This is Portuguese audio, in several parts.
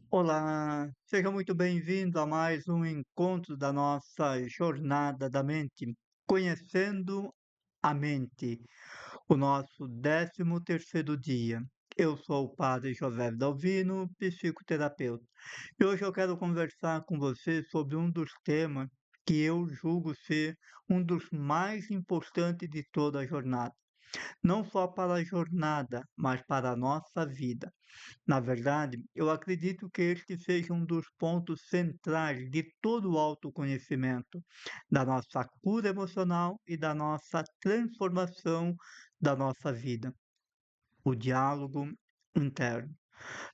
Olá, seja muito bem-vindo a mais um encontro da nossa jornada da mente, conhecendo a mente, o nosso 13º dia. Eu sou o Padre José Dalvino, psicoterapeuta, e hoje eu quero conversar com você sobre um dos temas que eu julgo ser um dos mais importantes de toda a jornada, não só para a jornada, mas para a nossa vida. Na verdade, eu acredito que este seja um dos pontos centrais de todo o autoconhecimento, da nossa cura emocional e da nossa transformação da nossa vida, o diálogo interno.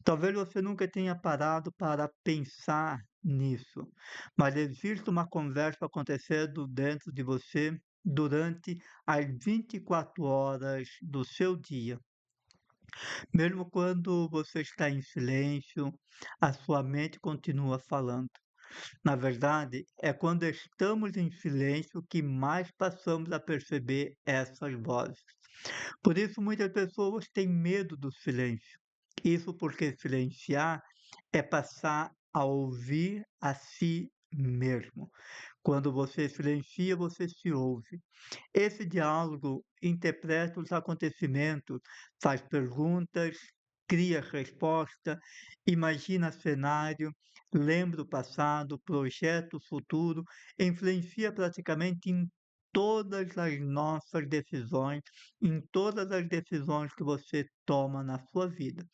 Talvez você nunca tenha parado para pensar nisso, mas existe uma conversa acontecendo dentro de você durante as 24 horas do seu dia. Mesmo quando você está em silêncio, a sua mente continua falando. Na verdade, é quando estamos em silêncio que mais passamos a perceber essas vozes. Por isso, muitas pessoas têm medo do silêncio. Isso porque silenciar é passar a ouvir a si mesmo. Quando você silencia, você se ouve. Esse diálogo interpreta os acontecimentos, faz perguntas, cria resposta, imagina cenário, lembra o passado, projeta o futuro, influencia praticamente em todas as nossas decisões, em todas as decisões que você toma na sua vida.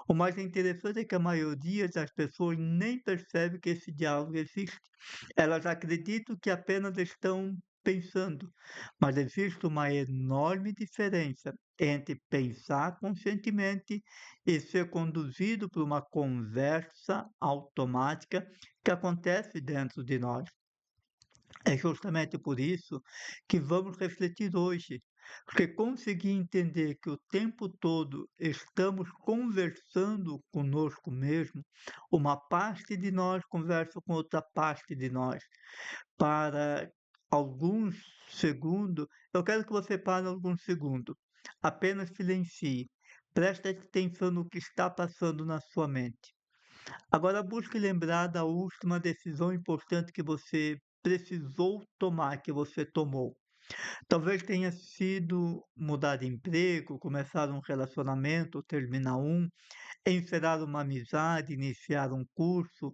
O mais interessante é que a maioria das pessoas nem percebe que esse diálogo existe. Elas acreditam que apenas estão pensando, mas existe uma enorme diferença entre pensar conscientemente e ser conduzido por uma conversa automática que acontece dentro de nós. É justamente por isso que vamos refletir hoje, porque conseguir entender que o tempo todo estamos conversando conosco mesmo, uma parte de nós conversa com outra parte de nós. Para alguns segundos, eu quero que você pare alguns segundos, apenas silencie, preste atenção no que está passando na sua mente. Agora busque lembrar da última decisão importante que você precisou tomar, que você tomou. Talvez tenha sido mudar de emprego, começar um relacionamento, terminar um, encerrar uma amizade, iniciar um curso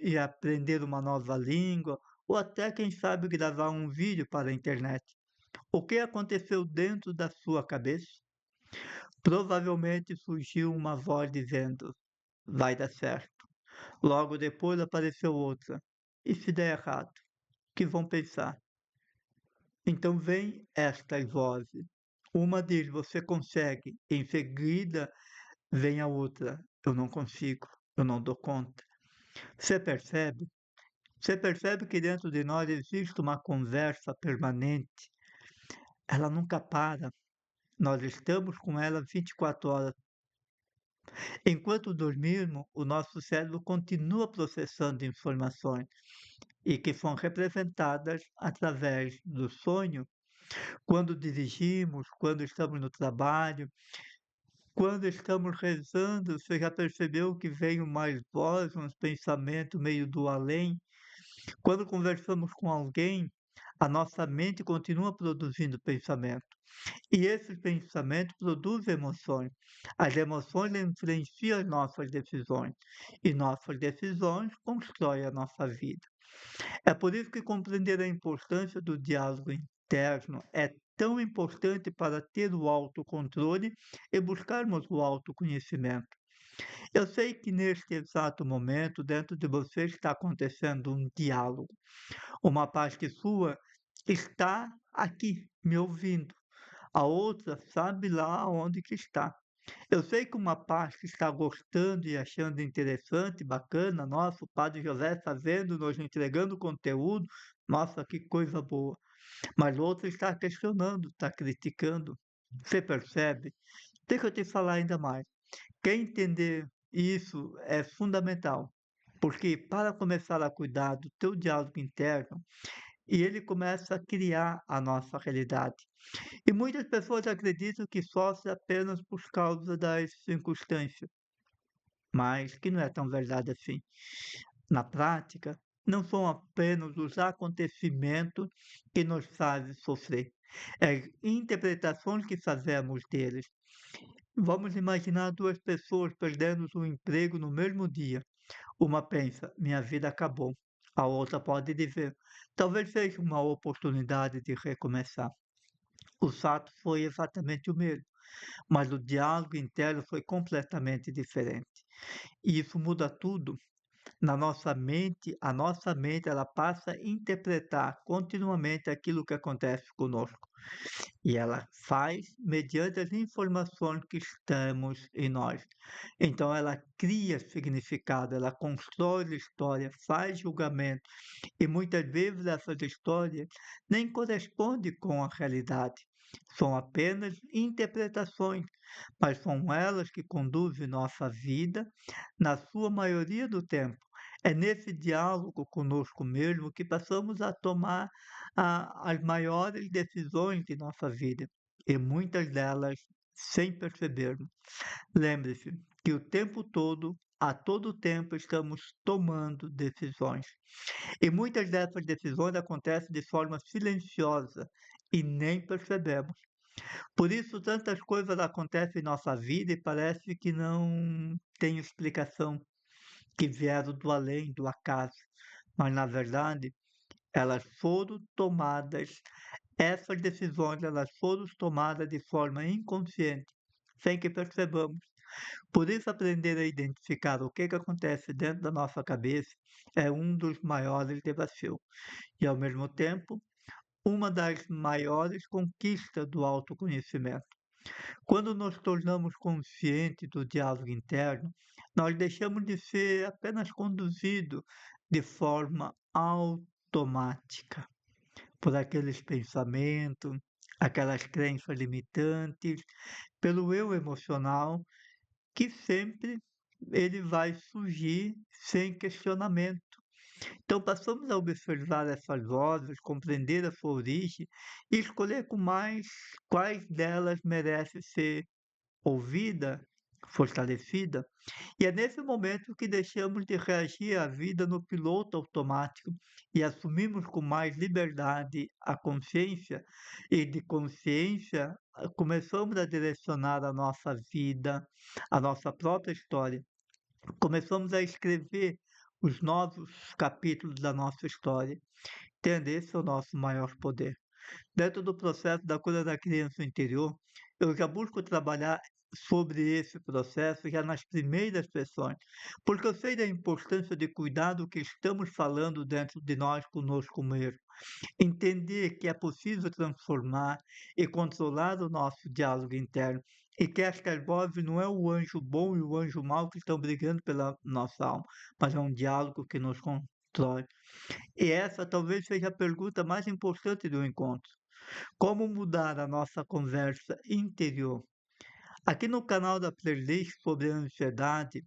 e aprender uma nova língua, ou até, quem sabe, gravar um vídeo para a internet. O que aconteceu dentro da sua cabeça? Provavelmente surgiu uma voz dizendo: vai dar certo. Logo depois apareceu outra: e se der errado? O que vão pensar? Então vem estas vozes. Uma diz: você consegue. Em seguida vem a outra: eu não consigo, eu não dou conta. Você percebe? Você percebe que dentro de nós existe uma conversa permanente. Ela nunca para. Nós estamos com ela 24 horas. Enquanto dormirmos, o nosso cérebro continua processando informações e que são representadas através do sonho. Quando dirigimos, quando estamos no trabalho, quando estamos rezando, você já percebeu que vem mais voz, uns pensamentos meio do além? Quando conversamos com alguém, a nossa mente continua produzindo pensamento. E esses pensamentos produzem emoções. As emoções influenciam as nossas decisões. E nossas decisões constroem a nossa vida. É por isso que compreender a importância do diálogo interno é tão importante para ter o autocontrole e buscarmos o autoconhecimento. Eu sei que neste exato momento, dentro de você está acontecendo um diálogo. Uma parte sua está aqui me ouvindo, a outra sabe lá onde que está. Eu sei que uma parte está gostando e achando interessante, bacana, nossa, o Padre José está vendo, nos entregando conteúdo, nossa, que coisa boa. Mas outra está questionando, está criticando. Você percebe? Deixa eu te falar ainda mais. Quer entender isso é fundamental, porque para começar a cuidar do teu diálogo interno, e ele começa a criar a nossa realidade. E muitas pessoas acreditam que sofrem apenas por causa das circunstâncias, mas que não é tão verdade assim. Na prática, não são apenas os acontecimentos que nos fazem sofrer, é interpretações que fazemos deles. Vamos imaginar duas pessoas perdendo o emprego no mesmo dia. Uma pensa, minha vida acabou. A outra pode dizer, talvez seja uma oportunidade de recomeçar. O fato foi exatamente o mesmo, mas o diálogo interno foi completamente diferente. E isso muda tudo. Na nossa mente, a nossa mente ela passa a interpretar continuamente aquilo que acontece conosco. E ela faz mediante as informações que estamos em nós. Então ela cria significado, ela constrói história, faz julgamento. E muitas vezes essas histórias nem correspondem com a realidade. São apenas interpretações, mas são elas que conduzem nossa vida na sua maioria do tempo. É nesse diálogo conosco mesmo que passamos a tomar as maiores decisões de nossa vida, e muitas delas sem percebermos. Lembre-se que o tempo todo, a todo tempo, estamos tomando decisões. E muitas dessas decisões acontecem de forma silenciosa e nem percebemos. Por isso, tantas coisas acontecem em nossa vida e parece que não tem explicação, que vieram do além, do acaso. Mas, na verdade, elas foram tomadas, essas decisões elas foram tomadas de forma inconsciente, sem que percebamos. Por isso, aprender a identificar o que acontece dentro da nossa cabeça é um dos maiores desafios. E, ao mesmo tempo, uma das maiores conquistas do autoconhecimento. Quando nos tornamos conscientes do diálogo interno, nós deixamos de ser apenas conduzidos de forma automática por aqueles pensamentos, aquelas crenças limitantes, pelo eu emocional, que sempre ele vai surgir sem questionamento. Então, passamos a observar essas vozes, compreender a sua origem e escolher com mais quais delas merecem ser ouvida, fortalecida. E é nesse momento que deixamos de reagir à vida no piloto automático e assumimos com mais liberdade a consciência, e de consciência começamos a direcionar a nossa vida, a nossa própria história. Começamos a escrever os novos capítulos da nossa história. Entende? Esse é o nosso maior poder. Dentro do processo da cura da criança interior, eu já busco trabalhar sobre esse processo já nas primeiras sessões, porque eu sei da importância de cuidar do que estamos falando dentro de nós conosco mesmo. Entender que é possível transformar e controlar o nosso diálogo interno, e que estas vozes não é o anjo bom e o anjo mau que estão brigando pela nossa alma, mas é um diálogo que nos constrói. E essa talvez seja a pergunta mais importante do encontro. Como mudar a nossa conversa interior? Aqui no canal da playlist sobre a ansiedade,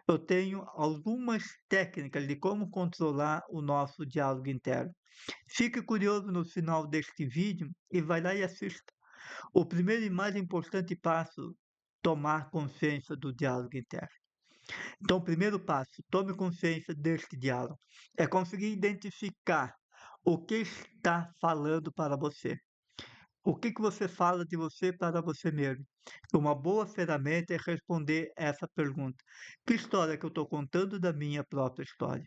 eu tenho algumas técnicas de como controlar o nosso diálogo interno. Fique curioso no final deste vídeo e vai lá e assista. O primeiro e mais importante passo, tomar consciência do diálogo interno. Então, o primeiro passo, tome consciência deste diálogo. É conseguir identificar o que está falando para você. O que você fala de você para você mesmo? Uma boa ferramenta é responder essa pergunta. Que história que eu estou contando da minha própria história?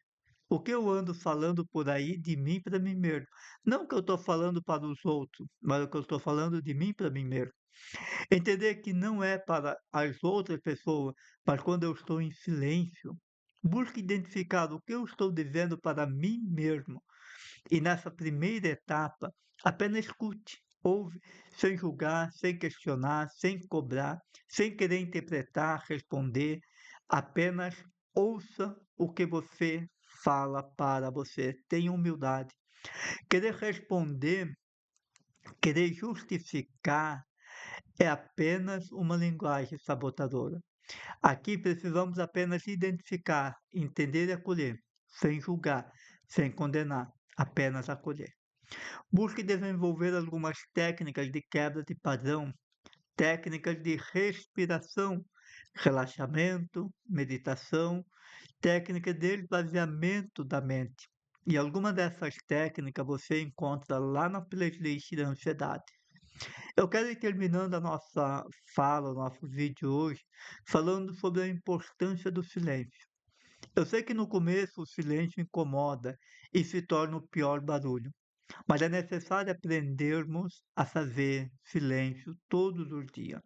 O que eu ando falando por aí de mim para mim mesmo? Não o que eu estou falando para os outros, mas o que eu estou falando de mim para mim mesmo. Entender que não é para as outras pessoas, mas quando eu estou em silêncio. Busque identificar o que eu estou dizendo para mim mesmo. E nessa primeira etapa, apenas escute, ouve, sem julgar, sem questionar, sem cobrar, sem querer interpretar, responder. Apenas ouça o que você fala para você. Tenha humildade. Querer responder, querer justificar, é apenas uma linguagem sabotadora. Aqui precisamos apenas identificar, entender e acolher, sem julgar, sem condenar, apenas acolher. Busque desenvolver algumas técnicas de quebra de padrão, técnicas de respiração, relaxamento, meditação, técnica de esvaziamento da mente. E alguma dessas técnicas você encontra lá na playlist da ansiedade. Eu quero ir terminando a nossa fala, o nosso vídeo hoje, falando sobre a importância do silêncio. Eu sei que no começo o silêncio incomoda e se torna o pior barulho, mas é necessário aprendermos a fazer silêncio todos os dias.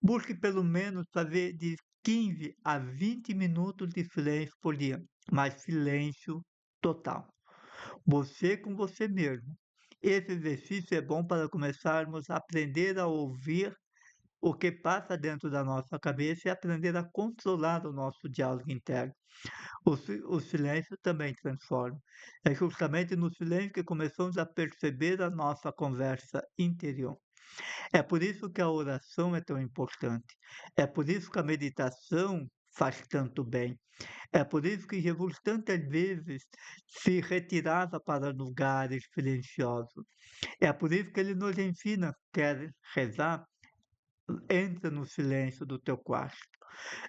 Busque pelo menos fazer de 15 a 20 minutos de silêncio por dia, mas silêncio total. Você com você mesmo. Esse exercício é bom para começarmos a aprender a ouvir o que passa dentro da nossa cabeça e aprender a controlar o nosso diálogo interno. O silêncio também transforma. É justamente no silêncio que começamos a perceber a nossa conversa interior. É por isso que a oração é tão importante. É por isso que a meditação faz tanto bem. É por isso que Jesus tantas vezes se retirava para lugares silenciosos. É por isso que ele nos ensina, quer rezar, entra no silêncio do teu quarto.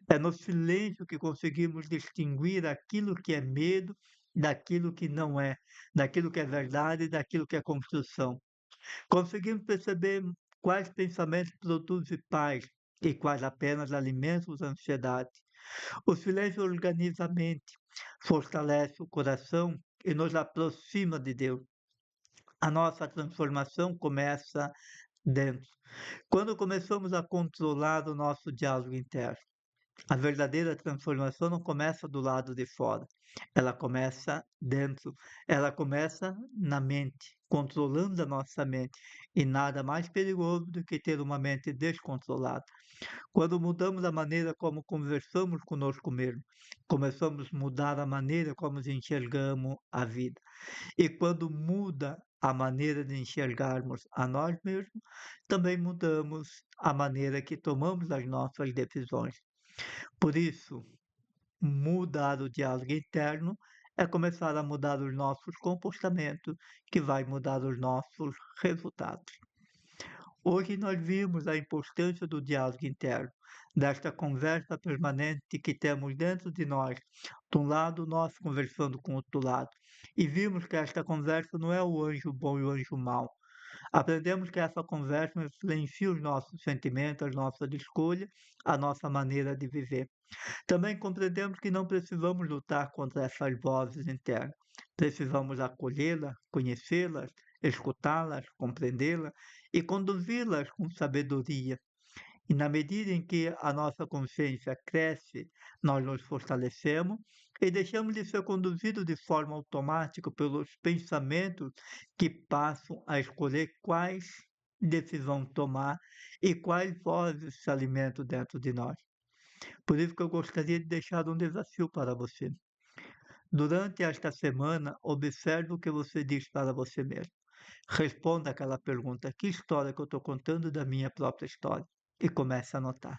É no silêncio que conseguimos distinguir aquilo que é medo daquilo que não é, daquilo que é verdade, daquilo que é construção. Conseguimos perceber quais pensamentos produzem paz e quais apenas alimentam a ansiedade. O silêncio organiza a mente, fortalece o coração e nos aproxima de Deus. A nossa transformação começa dentro. Quando começamos a controlar o nosso diálogo interno, a verdadeira transformação não começa do lado de fora, ela começa dentro, ela começa na mente, controlando a nossa mente. E nada mais perigoso do que ter uma mente descontrolada. Quando mudamos a maneira como conversamos conosco mesmo, começamos a mudar a maneira como enxergamos a vida. E quando muda a maneira de enxergarmos a nós mesmos, também mudamos a maneira que tomamos as nossas decisões. Por isso, mudar o diálogo interno é começar a mudar os nossos comportamentos, que vai mudar os nossos resultados. Hoje nós vimos a importância do diálogo interno, desta conversa permanente que temos dentro de nós, de um lado nós conversando com o outro lado, e vimos que esta conversa não é o anjo bom e o anjo mau. Aprendemos que essa conversa influencia os nossos sentimentos, as nossas escolhas, a nossa maneira de viver. Também compreendemos que não precisamos lutar contra essas vozes internas. Precisamos acolhê-las, conhecê-las, escutá-las, compreendê-las e conduzi-las com sabedoria. E na medida em que a nossa consciência cresce, nós nos fortalecemos e deixamos de ser conduzidos de forma automática pelos pensamentos que passam a escolher quais decisões tomar e quais vozes se alimentam dentro de nós. Por isso que eu gostaria de deixar um desafio para você. Durante esta semana, observe o que você diz para você mesmo. Responda aquela pergunta: que história que eu estou contando da minha própria história? E comece a anotar.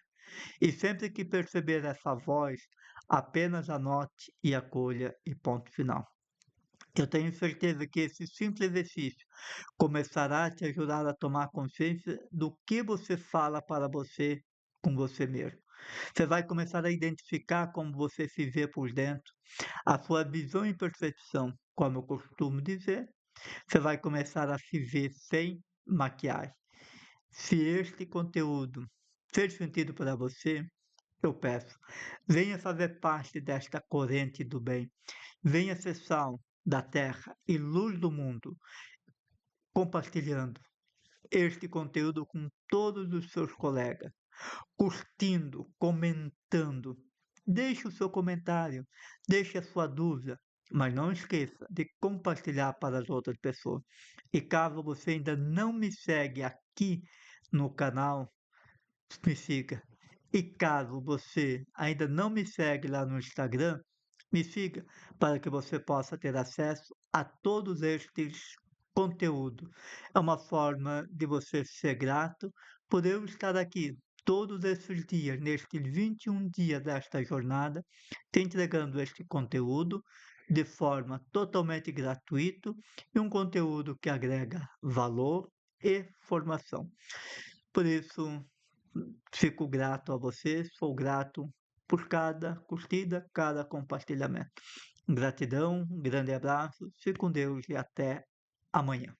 E sempre que perceber essa voz, apenas anote e acolha e ponto final. Eu tenho certeza que esse simples exercício começará a te ajudar a tomar consciência do que você fala para você com você mesmo. Você vai começar a identificar como você se vê por dentro, a sua visão e percepção, como eu costumo dizer. Você vai começar a se ver sem maquiagem. Se este conteúdo fez sentido para você, eu peço, venha fazer parte desta corrente do bem. Venha ser sal da terra e luz do mundo, compartilhando este conteúdo com todos os seus colegas, curtindo, comentando. Deixe o seu comentário, deixe a sua dúvida, mas não esqueça de compartilhar para as outras pessoas. E caso você ainda não me segue aqui no canal, me siga. E caso você ainda não me segue lá no Instagram, me siga para que você possa ter acesso a todos estes conteúdos. É uma forma de você ser grato por eu estar aqui todos esses dias, nestes 21 dias desta jornada, te entregando este conteúdo de forma totalmente gratuita e um conteúdo que agrega valor e formação. Por isso, Fico grato a você, sou grato por cada curtida, cada compartilhamento. Gratidão, um grande abraço, fique com Deus e até amanhã.